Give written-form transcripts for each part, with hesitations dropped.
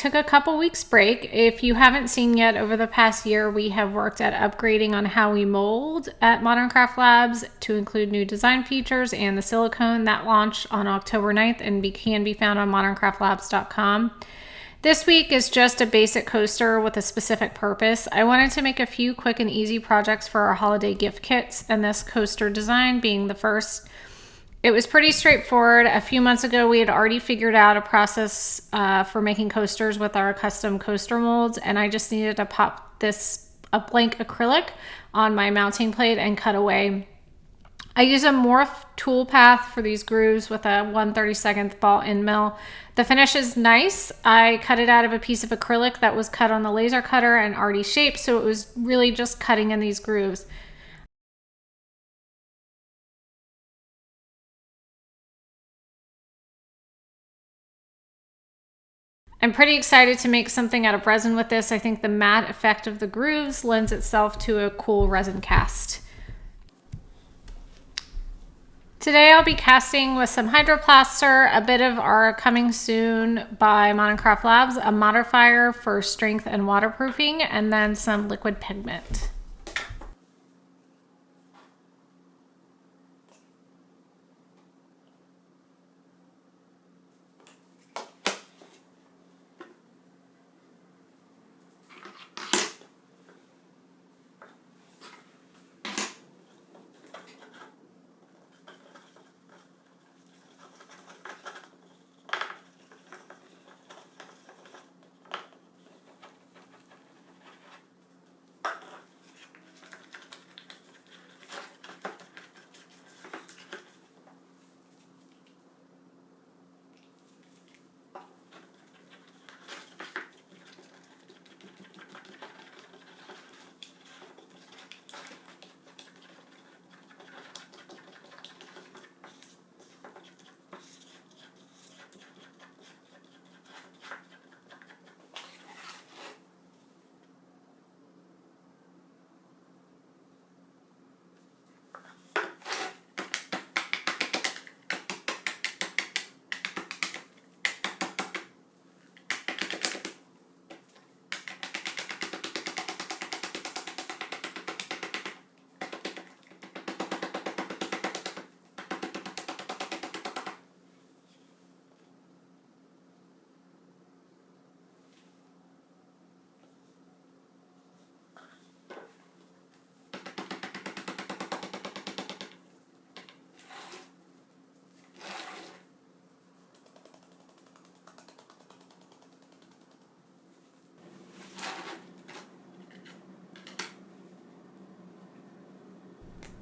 took a couple weeks break. If you haven't seen yet, over the past year, we have worked at upgrading on how we mold at Modern Craft Labs to include new design features and the silicone that launched on October 9th and can be found on moderncraftlabs.com. This week is just a basic coaster with a specific purpose. I wanted to make a few quick and easy projects for our holiday gift kits, and this coaster design being the first. It was pretty straightforward. A few months ago, we had already figured out a process for making coasters with our custom coaster molds, and I just needed to pop a blank acrylic on my mounting plate and cut away. I use a morph tool path for these grooves with a 1/32 ball end mill. The finish is nice. I cut it out of a piece of acrylic that was cut on the laser cutter and already shaped, so it was really just cutting in these grooves. I'm pretty excited to make something out of resin with this. I think the matte effect of the grooves lends itself to a cool resin cast. Today I'll be casting with some Hydroplaster, a bit of our Coming Soon by Modern Craft Labs, a modifier for strength and waterproofing, and then some liquid pigment.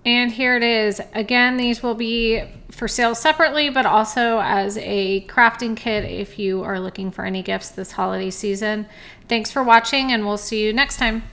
And here it is. Again, these will be for sale separately, but also as a crafting kit if you are looking for any gifts this holiday season. Thanks for watching, and we'll see you next time.